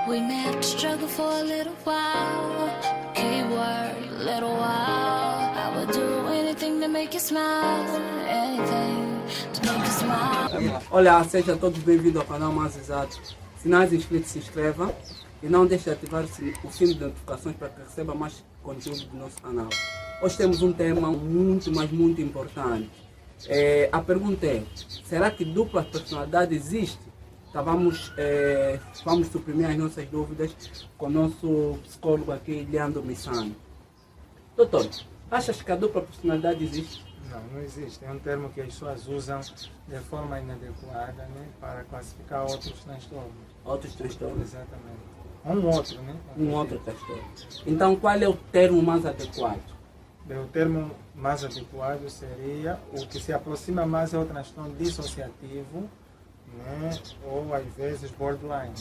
We may have to struggle for a little while. Keyword, little while. I would do anything to make you smile. Anything to make you smile. Olá, sejam todos bem-vindos ao canal Mais Exato. Se não é inscrito, se inscreva e não deixe de ativar o sino de notificações para que receba mais conteúdo do nosso canal. Hoje temos um tema muito, mas muito importante. A pergunta é, será que dupla personalidade existe? Então vamos suprimir as nossas dúvidas com o nosso psicólogo aqui, Leandro Missano. Doutor, achas que a dupla personalidade existe? Não existe. É um termo que as pessoas usam de forma inadequada, né, para classificar outros transtornos. Outros transtornos? Exatamente. Um outro, né? Um outro transtorno. Então qual é o termo mais adequado? O termo mais adequado seria o que se aproxima mais ao transtorno dissociativo, né? Ou às vezes borderline.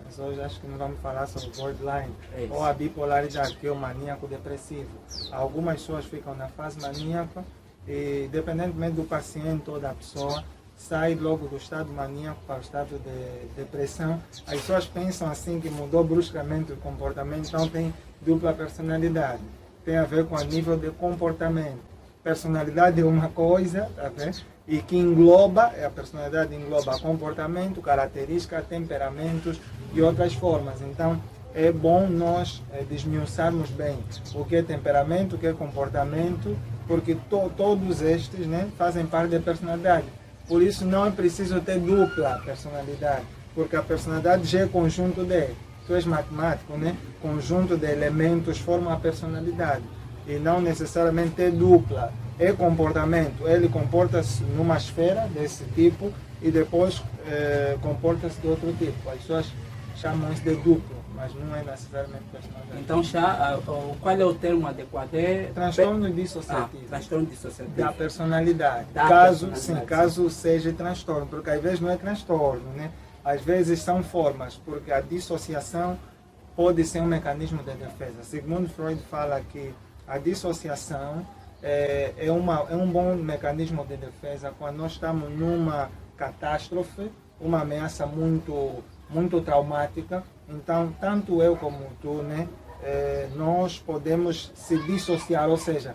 Mas hoje acho que não vamos falar sobre borderline. Ou a bipolaridade, que é o maníaco depressivo. Algumas pessoas ficam na fase maníaca e, independentemente do paciente ou da pessoa, sai logo do estado maníaco para o estado de depressão. As pessoas pensam assim que mudou bruscamente o comportamento, então tem dupla personalidade. Tem a ver com o nível de comportamento. Personalidade é uma coisa, tá vendo? E que engloba, a personalidade engloba comportamento, características, temperamentos e outras formas. Então, é bom nós desmiuçarmos bem o que é temperamento, o que é comportamento, porque todos estes, né, fazem parte da personalidade. Por isso não é preciso ter dupla personalidade, porque a personalidade já é conjunto de, tu és matemático, né? Conjunto de elementos forma a personalidade. E não necessariamente ter dupla. É comportamento, ele comporta-se numa esfera desse tipo e depois comporta-se de outro tipo. As pessoas chamam isso de duplo, mas não é necessariamente personalidade. Então, qual é o termo adequado? Transtorno dissociativo. Transtorno dissociativo. Da personalidade. Caso seja transtorno, porque às vezes não é transtorno, né? Às vezes são formas, porque a dissociação pode ser um mecanismo de defesa. Sigmund Freud fala que a dissociação é um bom mecanismo de defesa quando nós estamos numa catástrofe, uma ameaça muito traumática. Então, tanto eu como tu, né, nós podemos se dissociar, ou seja,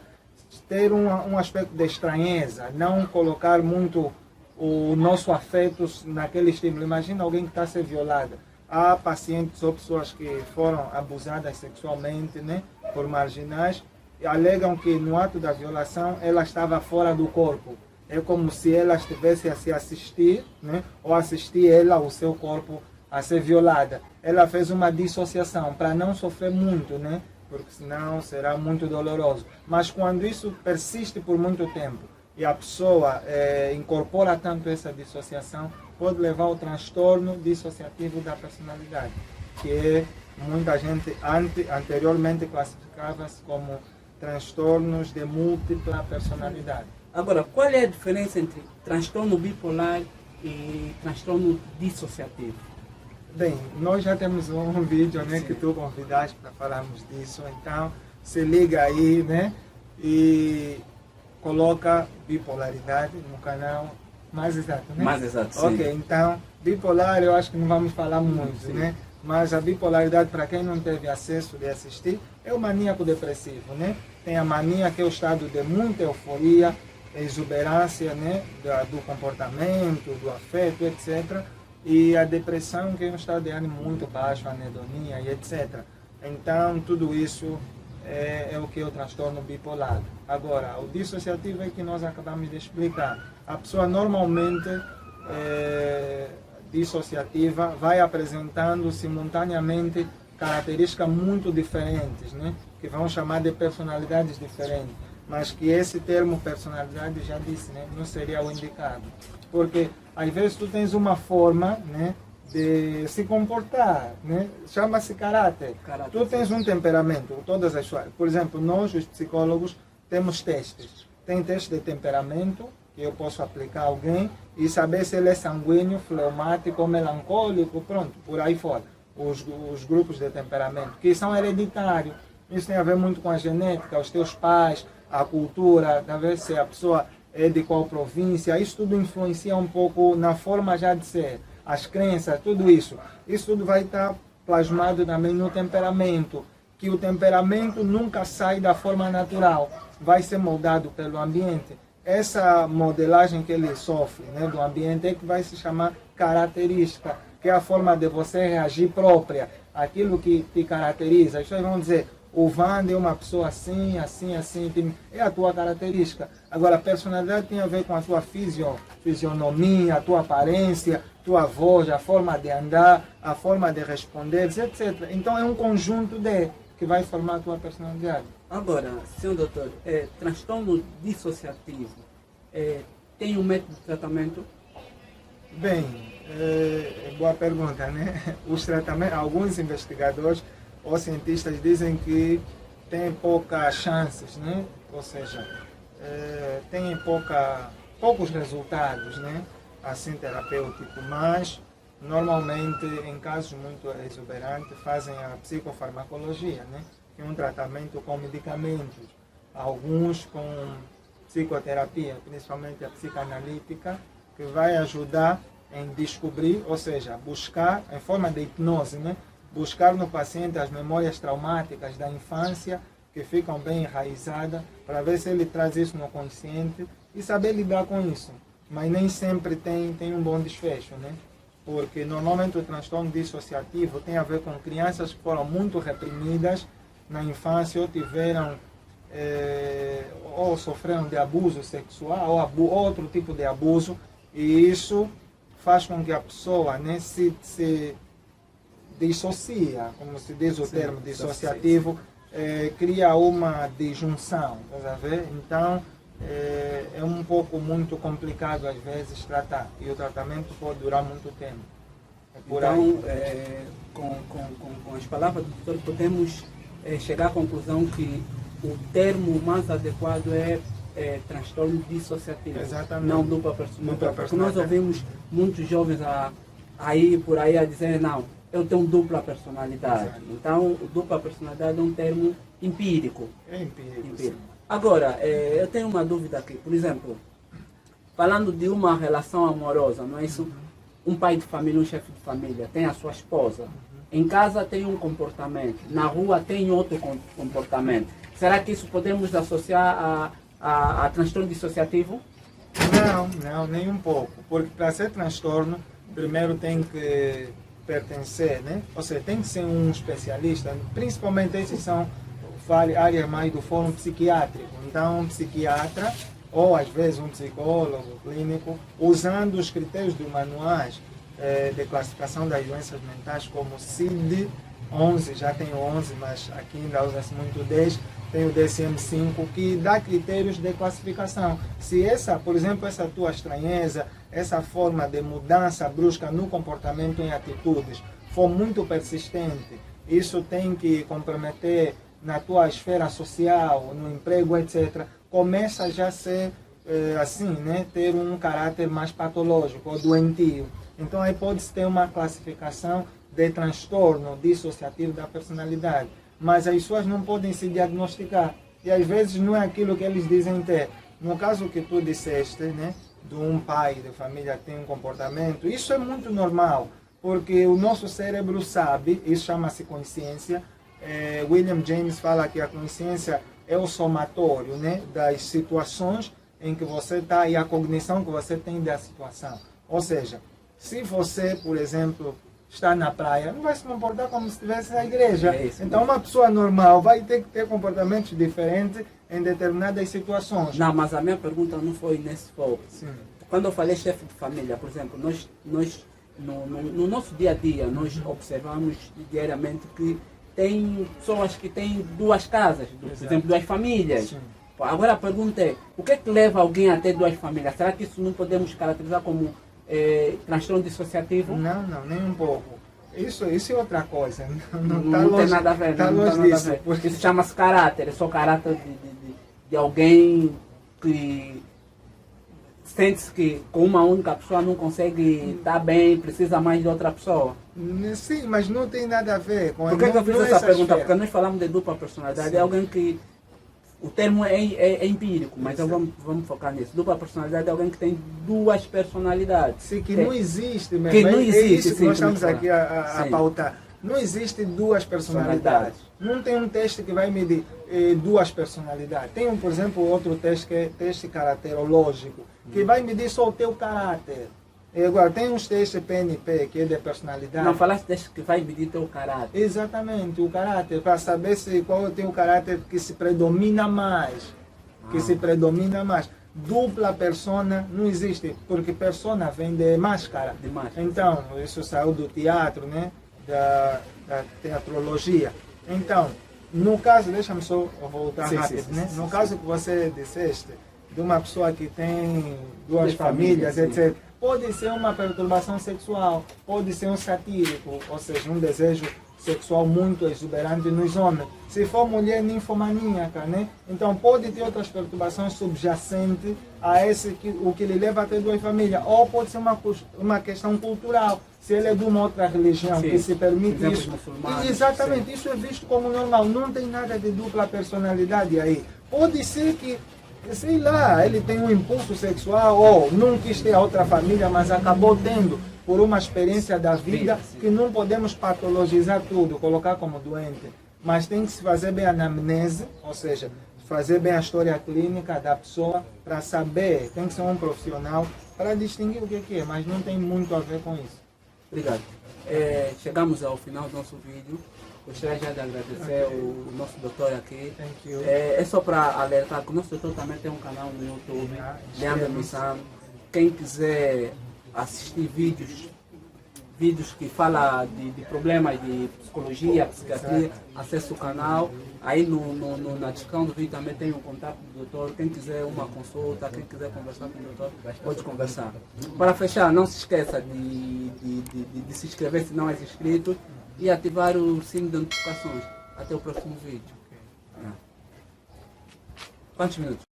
ter um aspecto de estranheza, não colocar muito o nosso afeto naquele estímulo. Imagina alguém que está a ser violada. Há pacientes ou pessoas que foram abusadas sexualmente, né, por marginais, e alegam que no ato da violação ela estava fora do corpo. É como se ela estivesse a se assistir, né, ou assistir ela, o seu corpo, a ser violada. Ela fez uma dissociação para não sofrer muito, né, porque senão será muito doloroso. Mas quando isso persiste por muito tempo e a pessoa incorpora tanto essa dissociação, pode levar ao transtorno dissociativo da personalidade, que muita gente anteriormente classificava-se como transtornos de múltipla personalidade. Agora, qual é a diferença entre transtorno bipolar e transtorno dissociativo? Bem, nós já temos um vídeo, né, que tu convidaste para falarmos disso, então se liga aí, né, e coloca bipolaridade no canal Mais Exato, né? Mais Exato, sim. Ok, então, bipolar eu acho que não vamos falar muito, né? Mas a bipolaridade, para quem não teve acesso de assistir, é o maníaco depressivo, né? Tem a mania, que é o estado de muita euforia, exuberância, né, do comportamento, do afeto, etc. E a depressão, que é um estado de ânimo muito baixo, anedonia e etc. Então, tudo isso é o que é o transtorno bipolar. Agora, o dissociativo é que nós acabamos de explicar. A pessoa normalmente dissociativa vai apresentando simultaneamente características muito diferentes, né? Que vão chamar de personalidades diferentes, mas que esse termo personalidade, já disse, né, não seria o indicado, porque às vezes tu tens uma forma, né, de se comportar, né? Chama-se caráter. Tu tens um temperamento, todas as pessoas. Por exemplo, nós, os psicólogos, temos testes. Tem teste de temperamento, que eu posso aplicar a alguém e saber se ele é sanguíneo, fleumático ou melancólico, pronto, por aí fora. Os grupos de temperamento, que são hereditários. Isso tem a ver muito com a genética, os teus pais, a cultura, talvez se a pessoa é de qual província, isso tudo influencia um pouco na forma já de ser, as crenças, tudo isso. Isso tudo vai estar plasmado também no temperamento, que o temperamento nunca sai da forma natural, vai ser moldado pelo ambiente. Essa modelagem que ele sofre, né, do ambiente é que vai se chamar característica, que é a forma de você reagir própria, aquilo que te caracteriza. As pessoas vão dizer, o Wander é uma pessoa assim, assim, assim, é a tua característica. Agora, a personalidade tem a ver com a tua fisionomia, a tua aparência, tua voz, a forma de andar, a forma de responder, etc. Então, é um conjunto que vai formar a tua personalidade. Agora, senhor doutor, transtorno dissociativo tem um método de tratamento? Bem, boa pergunta, né? Os tratamentos, alguns investigadores ou cientistas dizem que tem poucas chances, né? Ou seja, tem poucos resultados, né? Assim, terapêutico, mas normalmente em casos muito exuberantes fazem a psicofarmacologia, né? Que é um tratamento com medicamentos, alguns com psicoterapia, principalmente a psicanalítica, que vai ajudar em descobrir, ou seja, buscar, em forma de hipnose, né? Buscar no paciente as memórias traumáticas da infância que ficam bem enraizadas, para ver se ele traz isso no consciente e saber lidar com isso. Mas nem sempre tem um bom desfecho, né? Porque normalmente o transtorno dissociativo tem a ver com crianças que foram muito reprimidas na infância ou tiveram ou sofreram de abuso sexual ou outro tipo de abuso, e isso faz com que a pessoa, né, se dissocia, como se diz o termo dissociativo, cria uma disjunção, tá ver? Então é um pouco muito complicado às vezes tratar, e o tratamento pode durar muito tempo. Então, com as palavras do doutor, podemos chegar à conclusão que o termo mais adequado é transtorno dissociativo. Exatamente. Não dupla personalidade. Porque nós ouvimos muitos jovens por aí a dizer, não, eu tenho dupla personalidade. Exato. Então, dupla personalidade é um termo empírico. É empírico. Agora, eu tenho uma dúvida aqui. Por exemplo, falando de uma relação amorosa, não é isso? Um pai de família, um chefe de família, tem a sua esposa. Em casa tem um comportamento, na rua tem outro comportamento. Será que isso podemos associar a transtorno dissociativo? Não, nem um pouco. Porque para ser transtorno, primeiro tem que pertencer, né? Ou seja, tem que ser um especialista, principalmente esses são áreas mais do fórum psiquiátrico. Então, um psiquiatra, ou às vezes um psicólogo clínico, usando os critérios dos manuais de classificação das doenças mentais, como CID-11, já tem o 11, mas aqui ainda usa-se muito o 10, tem o DSM-5, que dá critérios de classificação. Se por exemplo, essa tua estranheza, essa forma de mudança brusca no comportamento e atitudes for muito persistente, isso tem que comprometer na tua esfera social, no emprego, etc., começa já a ser assim, né, ter um caráter mais patológico ou doentio. Então aí pode-se ter uma classificação de transtorno dissociativo da personalidade, mas as pessoas não podem se diagnosticar, e às vezes não é aquilo que eles dizem ter. No caso que tu disseste, né, de um pai de família que tem um comportamento, isso é muito normal, porque o nosso cérebro sabe, isso chama-se consciência. William James fala que a consciência é o somatório, né, das situações em que você está e a cognição que você tem da situação. Ou seja, se você, por exemplo, está na praia, não vai se comportar como se estivesse na igreja. Então, uma pessoa normal vai ter que ter comportamentos diferentes em determinadas situações. Não, mas a minha pergunta não foi nesse foco. Sim. Quando eu falei chefe de família, por exemplo, nós no nosso dia a dia, nós observamos diariamente que tem pessoas que têm duas casas, por exemplo, duas famílias. Sim. Agora a pergunta é, o que é que leva alguém a ter duas famílias? Será que isso não podemos caracterizar como transtorno dissociativo? Não, nem um pouco. Isso é outra coisa. Não tá tem longe, nada a ver. tá não longe tem nada a disso. ver. Porque... Isso chama-se caráter. É só caráter de alguém que sente-se que com uma única pessoa não consegue estar bem, precisa mais de outra pessoa. Sim, mas não tem nada a ver com... Por que eu fiz essa pergunta? esfera. Porque nós falamos de dupla personalidade. Sim. É alguém que... O termo é empírico, mas então vamos focar nisso. Dupla personalidade é alguém que tem duas personalidades. Sim, que não existe mesmo. Que não existe, é isso que sim, nós estamos vamos aqui a Sim. pautar. Não existe duas personalidades. Não tem um teste que vai medir duas personalidades. Tem, por exemplo, outro teste que é teste caracterológico, que vai medir só o teu caráter. E agora, tem uns testes PNP, que é de personalidade. Não falaste deste que vai medir teu caráter. Exatamente, o caráter, para saber qual é o teu caráter que se predomina mais. Que se predomina mais. Dupla persona não existe, porque persona vem de máscara. De máscara. Então, isso saiu do teatro, né? Da teatrologia. Então, no caso, deixa-me só voltar rápido, né? No caso que você disseste, de uma pessoa que tem duas famílias, etc. Pode ser uma perturbação sexual, pode ser um satírico, ou seja, um desejo sexual muito exuberante nos homens. Se for mulher ninfomaníaca, né? Então pode ter outras perturbações subjacentes a o que lhe leva a ter duas famílias. Ou pode ser uma questão cultural. Se ele é de uma outra religião que se permite isso. Exatamente, isso é visto como normal. Não tem nada de dupla personalidade aí. Pode ser que, sei lá, ele tem um impulso sexual ou não quis ter a outra família, mas acabou tendo por uma experiência da vida que não podemos patologizar tudo, colocar como doente. Mas tem que se fazer bem a anamnese, ou seja, fazer bem a história clínica da pessoa para saber, tem que ser um profissional para distinguir o que é, mas não tem muito a ver com isso. Obrigado. Chegamos ao final do nosso vídeo. Gostaria já de agradecer o nosso doutor aqui. Thank you. É só para alertar que o nosso doutor também tem um canal no YouTube, Leandro Missano. Quem quiser assistir vídeos que falam de problemas de psicologia, psiquiatria, acesse o canal. Aí na descrição do vídeo também tem o contato do doutor. Quem quiser uma consulta, quem quiser conversar com o doutor, pode conversar. Para fechar, não se esqueça de se inscrever se não é inscrito e ativar o sino de notificações. Até o próximo vídeo. Quantos minutos?